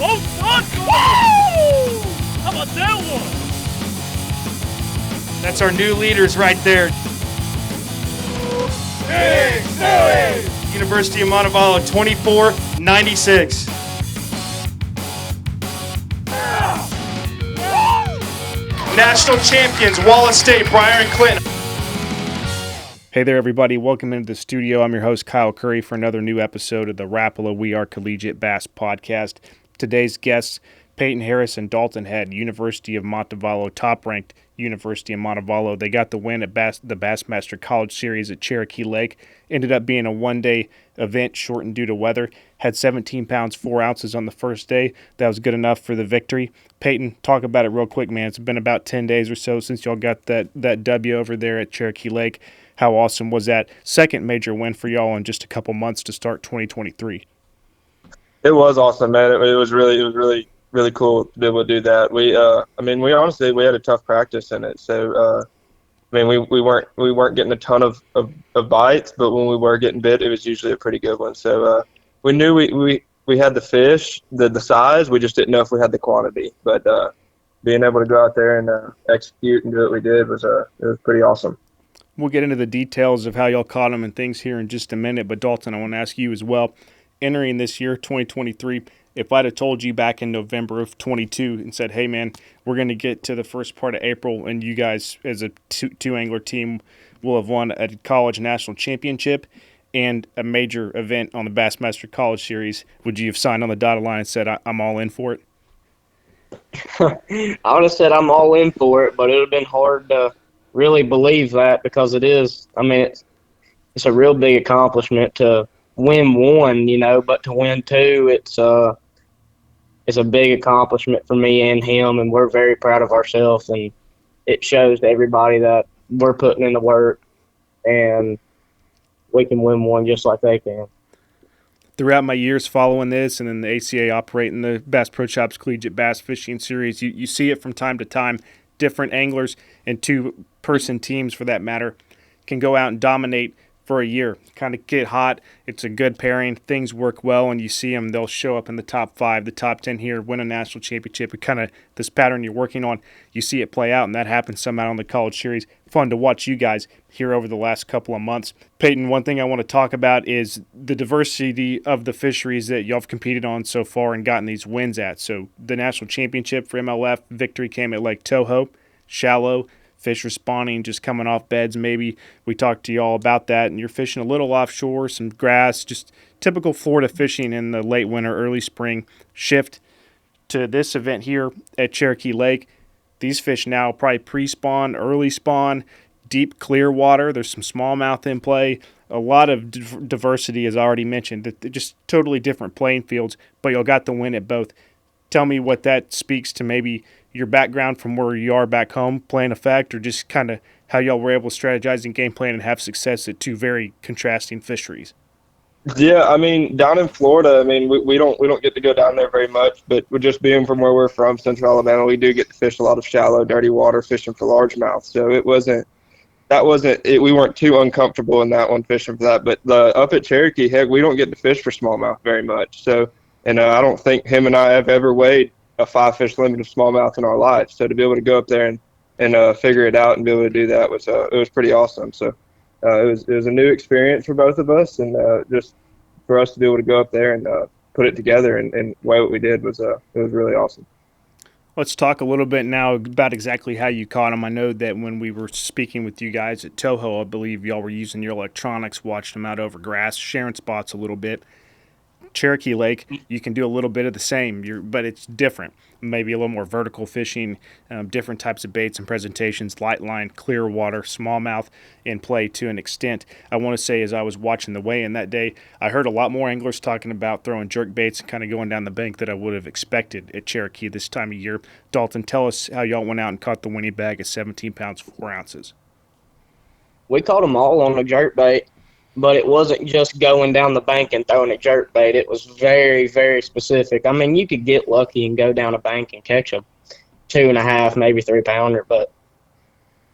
Both tacos! How about that one? That's our new leaders right there. Big Silly! University of Montevallo, 24-96. National champions, Wallace State, Briar and Clinton. Hey there, everybody. Welcome into the studio. I'm your host, Kyle Curry, for another new episode of the Rapala We Are Collegiate Bass Podcast. Today's guests, Peyton Harris and Dolton Head, University of Montevallo, top-ranked University of Montevallo. They got the win at the Bassmaster College Series at Cherokee Lake. Ended up being a one-day event, shortened due to weather. Had 17 pounds, 4 ounces on the first day. That was good enough for the victory. Peyton, talk about it real quick, man. It's been about 10 days or so since y'all got that W over there at Cherokee Lake. How awesome was that second major win for y'all in just a couple months to start 2023? It was awesome, man. It was really cool to be able to do that. We honestly had a tough practice in it. So, we weren't getting a ton of bites, but when we were getting bit, it was usually a pretty good one. So, we knew we had the fish, the size. We just didn't know if we had the quantity. But being able to go out there and execute and do what we did it was pretty awesome. We'll get into the details of how y'all caught them and things here in just a minute. But Dalton, I want to ask you as well. Entering this year, 2023, if I'd have told you back in November of 22 and said, hey, man, we're going to get to the first part of April and you guys as a two-angler team will have won a college national championship and a major event on the Bassmaster College Series, would you have signed on the dotted line and said, I'm all in for it? I would have said I'm all in for it, but it would have been hard to really believe that because it's a real big accomplishment to win one, but to win two, it's a big accomplishment for me and him, and we're very proud of ourselves, and it shows to everybody that we're putting in the work and we can win one just like they can. Throughout my years following this and then the ACA operating the Bass Pro Shops Collegiate Bass Fishing Series, you see it from time to time. Different anglers and two-person teams, for that matter, can go out and dominate for a year, kind of get hot. It's a good pairing. Things work well, and you see them. They'll show up in the top 5, the top 10 here, win a national championship. And kind of this pattern you're working on, you see it play out, and that happens some out on the college series. Fun to watch you guys here over the last couple of months. Peyton, one thing I want to talk about is the diversity of the fisheries that y'all have competed on so far and gotten these wins at. So the national championship for MLF victory came at Lake Toho, shallow, fish responding, just coming off beds maybe. We talked to y'all about that, and you're fishing a little offshore, some grass, just typical Florida fishing in the late winter, early spring. Shift to this event here at Cherokee Lake. These fish now probably pre-spawn, early spawn, deep clear water. There's some smallmouth in play. A lot of diversity, as I already mentioned. They're just totally different playing fields, but y'all got the win at both. Tell me what that speaks to maybe your background from where you are back home playing effect, or just kind of how y'all were able to strategize and game plan and have success at two very contrasting fisheries. Yeah, down in Florida, we don't get to go down there very much, but we're just being from where we're from, Central Alabama, we do get to fish a lot of shallow, dirty water fishing for largemouth. So we weren't too uncomfortable in that one fishing for that. But up at Cherokee, heck, we don't get to fish for smallmouth very much. So, and I don't think him and I have ever weighed a 5-fish limit of smallmouth in our lives. So to be able to go up there and figure it out and be able to do that was pretty awesome. So it was a new experience for both of us, and just for us to be able to go up there and put it together and weigh what we did it was really awesome. Let's talk a little bit now about exactly how you caught them. I know that when we were speaking with you guys at Toho, I believe y'all were using your electronics, watched them out over grass, sharing spots a little bit. Cherokee Lake, you can do a little bit of the same, but it's different. Maybe a little more vertical fishing, different types of baits and presentations, light line, clear water, smallmouth in play to an extent. I want to say, as I was watching the weigh-in that day, I heard a lot more anglers talking about throwing jerk baits and kind of going down the bank that I would have expected at Cherokee this time of year. Dalton, tell us how y'all went out and caught the winning bag at 17 pounds, 4 ounces. We caught them all on a jerk bait. But it wasn't just going down the bank and throwing a jerkbait. It was very, very specific. You could get lucky and go down a bank and catch a 2.5, maybe 3-pounder. But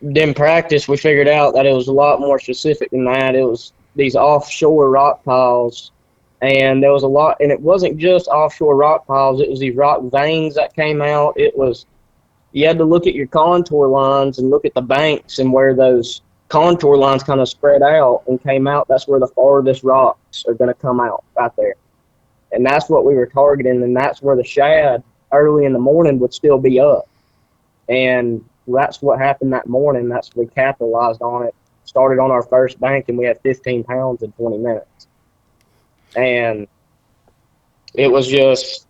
in practice, we figured out that it was a lot more specific than that. It was these offshore rock piles And there was a lot, and it wasn't just offshore rock piles. It was these rock veins that came out. You had to look at your contour lines and look at the banks and where those contour lines kind of spread out and came out. That's where the farthest rocks are going to come out right there. And that's what we were targeting, and that's where the shad early in the morning would still be up. And that's what happened that morning. We capitalized on it. Started on our first bank, and we had 15 pounds in 20 minutes. And it was just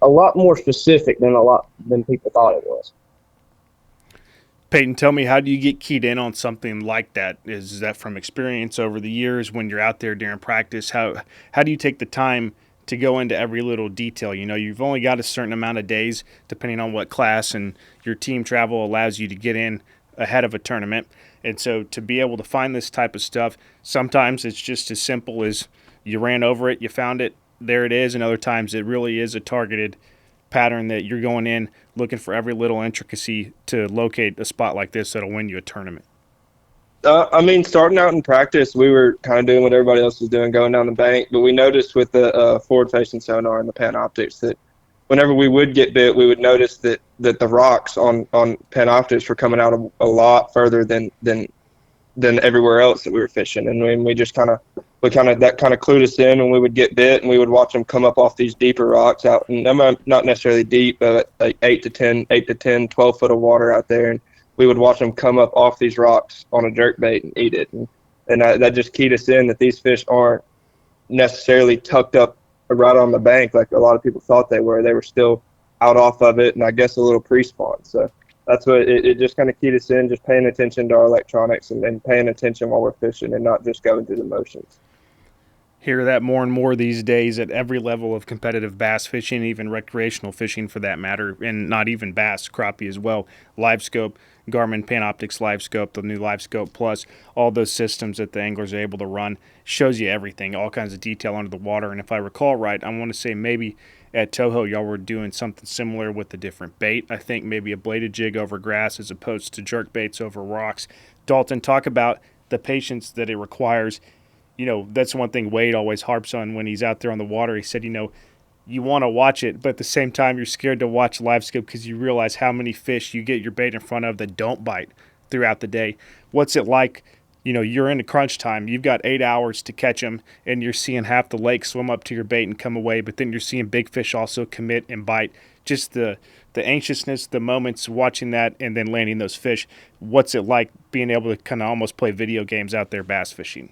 a lot more specific than people thought it was. Peyton, tell me, how do you get keyed in on something like that? Is that from experience over the years when you're out there during practice? How do you take the time to go into every little detail? You know, you've only got a certain amount of days, depending on what class and your team travel allows you to get in ahead of a tournament. And so to be able to find this type of stuff, sometimes it's just as simple as you ran over it, you found it, there it is, and other times it really is a targeted pattern that you're going in looking for every little intricacy to locate a spot like this that'll win you a tournament. Starting out in practice, we were kind of doing what everybody else was doing, going down the bank. But we noticed with the forward-facing sonar and the Panoptics that whenever we would get bit, we would notice that the rocks on Panoptics were coming out a lot further than everywhere else that we were fishing. And we just that kind of clued us in when we would get bit, and we would watch them come up off these deeper rocks out, and not necessarily deep, but like 8 to 10, 12 foot of water out there. And we would watch them come up off these rocks on a jerkbait and eat it. And that just keyed us in that these fish aren't necessarily tucked up right on the bank like a lot of people thought they were. They were still out off of it, and I guess a little pre-spawn. So that's what it just kind of keyed us in, just paying attention to our electronics and paying attention while we're fishing and not just going through the motions. Hear that more and more these days at every level of competitive bass fishing, even recreational fishing for that matter, and not even bass, crappie as well. Live Scope, Garmin Panoptics Live Scope, the new Live Scope Plus, all those systems that the anglers are able to run, shows you everything, all kinds of detail under the water. And if I recall right, I want to say maybe at Toho y'all were doing something similar with the different bait. I think maybe a bladed jig over grass as opposed to jerk baits over rocks. Dalton, talk about the patience that it requires. You know, that's one thing Wade always harps on when he's out there on the water. He said, you want to watch it, but at the same time you're scared to watch live scope because you realize how many fish you get your bait in front of that don't bite throughout the day. What's it like? You're in a crunch time. You've got 8 hours to catch them, and you're seeing half the lake swim up to your bait and come away, but then you're seeing big fish also commit and bite. Just the anxiousness, the moments watching that and then landing those fish. What's it like being able to kind of almost play video games out there bass fishing?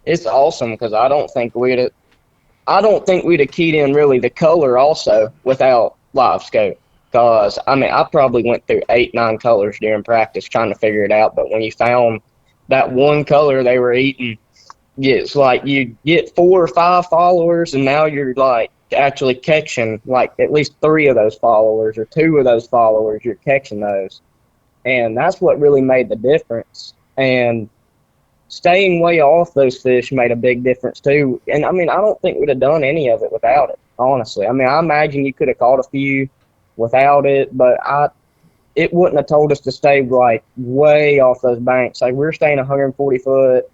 It's awesome because I don't think we'd have keyed in really the color also without live scope. Because I probably went through 8-9 colors during practice trying to figure it out. But when you found that one color they were eating, it's like you get 4 or 5 followers, and now you're like actually catching like at least 3 of those followers or 2 of those followers. You're catching those, and that's what really made the difference. And staying way off those fish made a big difference too. And I don't think we'd have done any of it without it, honestly. I imagine you could have caught a few without it, but it wouldn't have told us to stay like way off those banks. Like we're staying 140 foot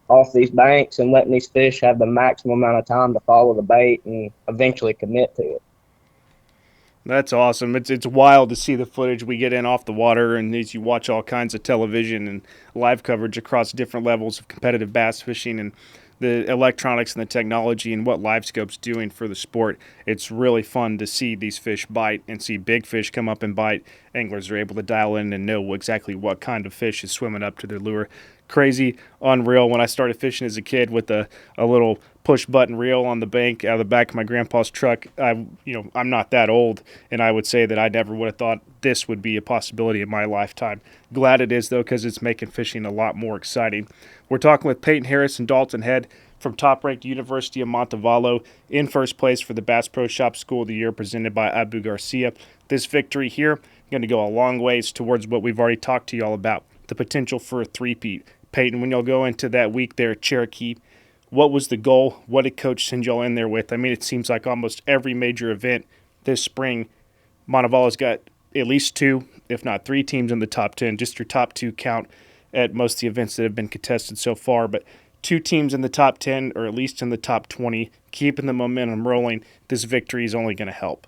off these banks and letting these fish have the maximum amount of time to follow the bait and eventually commit to it. That's awesome. It's wild to see the footage we get in off the water, and as you watch all kinds of television and live coverage across different levels of competitive bass fishing and the electronics and the technology and what LiveScope's doing for the sport. It's really fun to see these fish bite and see big fish come up and bite. Anglers are able to dial in and know exactly what kind of fish is swimming up to their lure. Crazy, unreal. When I started fishing as a kid with a little push button reel on the bank out of the back of my grandpa's truck, I'm not that old, and I would say that I never would have thought this would be a possibility in my lifetime. Glad it is, though, because it's making fishing a lot more exciting. We're talking with Peyton Harris and Dolton Head from top-ranked University of Montevallo, in first place for the Bass Pro Shop School of the Year presented by Abu Garcia. This victory here going to go a long ways towards what we've already talked to y'all about, the potential for a three-peat. Peyton, when y'all go into that week there at Cherokee, what was the goal? What did Coach send y'all in there with? It seems like almost every major event this spring, Montevallo's got at least 2, if not 3 teams in the top 10, just your top 2 count at most of the events that have been contested so far. But 2 teams in the top 10 or at least in the top 20, keeping the momentum rolling. This victory is only going to help.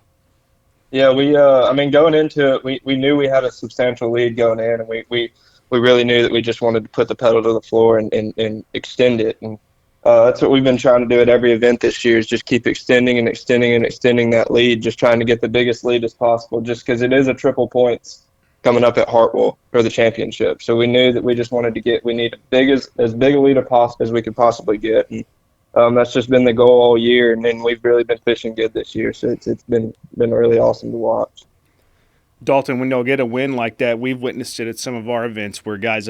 Yeah, going into it, we knew we had a substantial lead going in, and we really knew that we just wanted to put the pedal to the floor and extend it. And that's what we've been trying to do at every event this year, is just keep extending and extending and extending that lead, just trying to get the biggest lead as possible, just because it is a triple points coming up at Hartwell for the championship. So we knew that we just wanted to we need as big a lead as we could possibly get. And that's just been the goal all year, and then we've really been fishing good this year. So it's been really awesome to watch. Dalton, when you'll get a win like that, we've witnessed it at some of our events where guys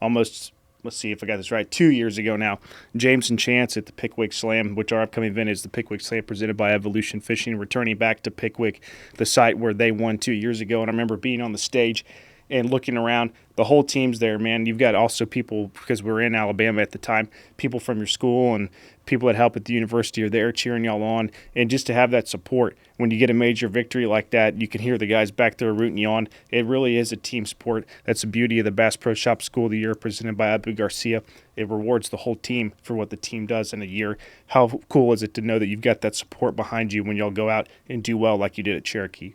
almost, let's see if I got this right, 2 years ago now, James and Chance at the Pickwick Slam, which our upcoming event is the Pickwick Slam presented by Evolution Fishing, returning back to Pickwick, the site where they won 2 years ago. And I remember being on the stage and looking around, the whole team's there, man. You've got also people, because we were in Alabama at the time, people from your school and people that help at the university are there cheering y'all on. And just to have that support, when you get a major victory like that, you can hear the guys back there rooting you on. It really is a team sport. That's the beauty of the Bass Pro Shop School of the Year presented by Abu Garcia. It rewards the whole team for what the team does in a year. How cool is it to know that you've got that support behind you when y'all go out and do well like you did at Cherokee?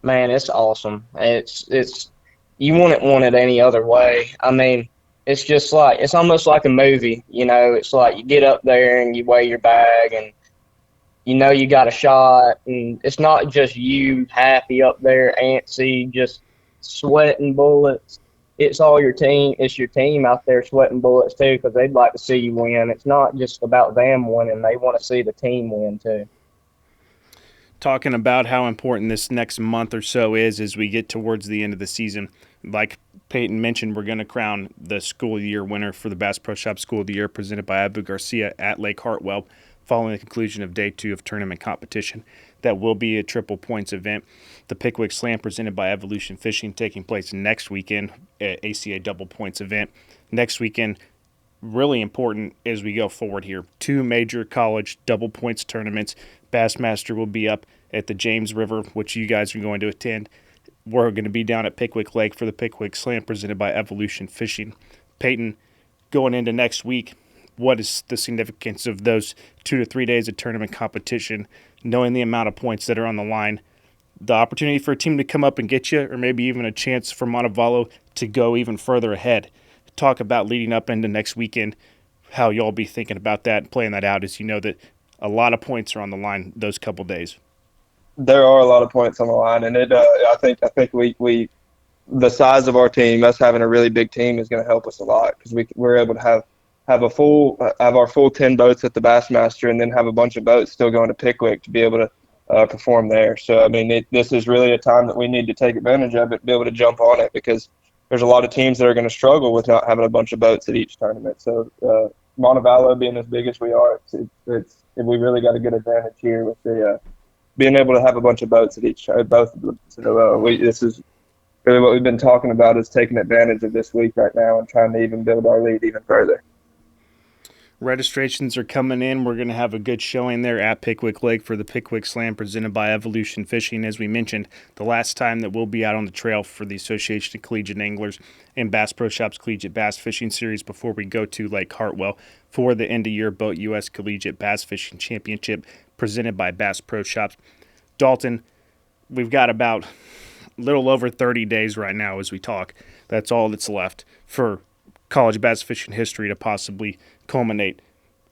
Man, it's awesome. It's you wouldn't want it any other way. I mean, it's almost like a movie, you know. It's like you get up there and you weigh your bag and you know you got a shot, and it's not just you happy up there, antsy, just sweating bullets. It's all your team. It's your team out there sweating bullets too, because they'd like to see you win. It's not just about them winning. They want to see the team win too. Talking about how important this next month or so is as we get towards the end of the season. Like Peyton mentioned, we're going to crown the School of the Year winner for the Bass Pro Shop School of the Year presented by Abu Garcia at Lake Hartwell following the conclusion of Day 2 of tournament competition. That will be a triple points event. The Pickwick Slam presented by Evolution Fishing taking place next weekend at ACA double points event. Next weekend, really important as we go forward here. 2 major college double points tournaments. Bassmaster will be up at the James River, which you guys are going to attend. We're going to be down at Pickwick Lake for the Pickwick Slam presented by Evolution Fishing. Peyton, going into next week, what is the significance of those 2 to 3 days of tournament competition, knowing the amount of points that are on the line, the opportunity for a team to come up and get you, or maybe even a chance for Montevallo to go even further ahead? Talk about leading up into next weekend, how y'all be thinking about that and playing that out, as you know that a lot of points are on the line those couple days. There are a lot of points on the line, and I think we the size of our team, us having a really big team, is going to help us a lot, because we're able to have our full 10 boats at the Bassmaster, and then have a bunch of boats still going to Pickwick to be able to perform there. So I mean, this is really a time that we need to take advantage of it, be able to jump on it, because there's a lot of teams that are going to struggle with not having a bunch of boats at each tournament. So Montevallo being as big as we are, we really got a good advantage here with the being able to have a bunch of boats at both of them. So this is really what we've been talking about, is taking advantage of this week right now and trying to even build our lead even further. Registrations are coming in. We're going to have a good showing there at Pickwick Lake for the Pickwick Slam presented by Evolution Fishing. As we mentioned, the last time that we'll be out on the trail for the Association of Collegiate Anglers and Bass Pro Shops Collegiate Bass Fishing Series before we go to Lake Hartwell for the end-of-year Boat U.S. Collegiate Bass Fishing Championship presented by Bass Pro Shops. Dalton, we've got about a little over 30 days right now as we talk. That's all that's left for college bass fishing history to possibly culminate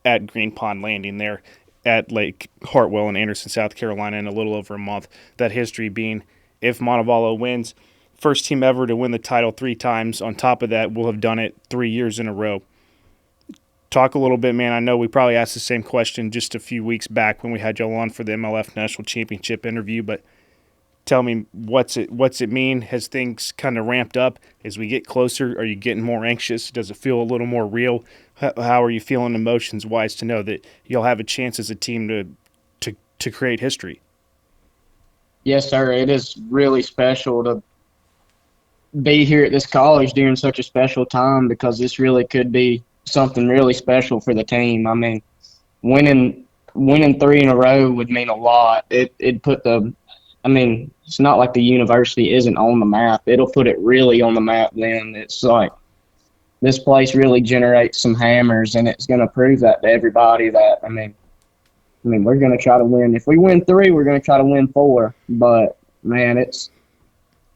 at Green Pond Landing there at Lake Hartwell in Anderson, South Carolina in a little over a month. That history being, if Montevallo wins, first team ever to win the title 3 times. On top of that, we'll have done it 3 years in a row. Talk a little bit, man. I know we probably asked the same question just a few weeks back when we had y'all on for the MLF National Championship interview, but tell me, what's it mean? Has things kind of ramped up as we get closer? Are you getting more anxious? Does it feel a little more real? How are you feeling emotions-wise to know that you'll have a chance as a team to create history? Yes, sir. It is really special to be here at this college during such a special time, because this really could be something really special for the team. I mean, winning 3 in a row would mean a lot. It'd put it's not like the university isn't on the map. It'll put it really on the map then. It's like this place really generates some hammers, and it's going to prove that to everybody that, I mean, we're going to try to win. If we win 3, we're going to try to win 4. But, man, it's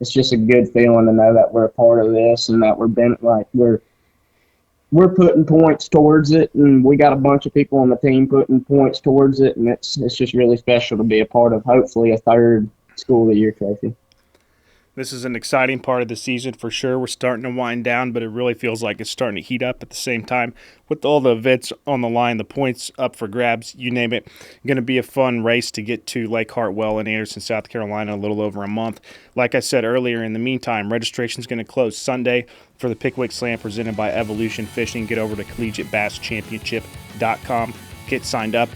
just a good feeling to know that we're a part of this and that we're putting points towards it, and we got a bunch of people on the team putting points towards it, and it's just really special to be a part of, hopefully, a 3rd School of the Year trophy. This is an exciting part of the season for sure. We're starting to wind down, but it really feels like it's starting to heat up at the same time. With all the events on the line, the points up for grabs, you name it, going to be a fun race to get to Lake Hartwell in Anderson, South Carolina, in a little over a month. Like I said earlier, in the meantime, registration is going to close Sunday for the Pickwick Slam presented by Evolution Fishing. Get over to collegiatebasschampionship.com. Get signed up.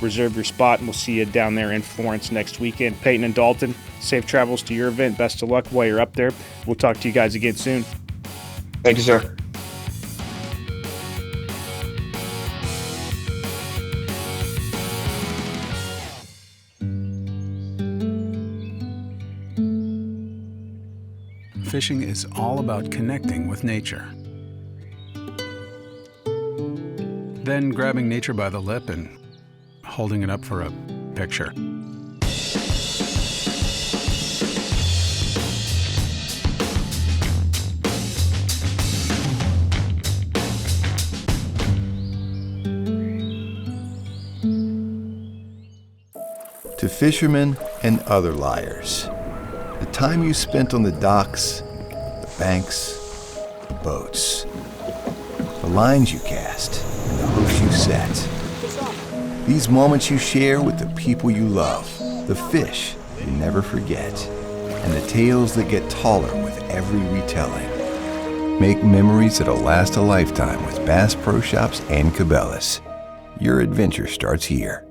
Reserve your spot, and we'll see you down there in Florence next weekend. Peyton and Dalton, safe travels to your event. Best of luck while you're up there. We'll talk to you guys again soon. Thank you, sir. Fishing is all about connecting with nature. Then grabbing nature by the lip and holding it up for a picture. To fishermen and other liars, the time you spent on the docks, the banks, the boats, the lines you cast, and the hooks you set. These moments you share with the people you love, the fish you never forget, and the tales that get taller with every retelling. Make memories that'll last a lifetime with Bass Pro Shops and Cabela's. Your adventure starts here.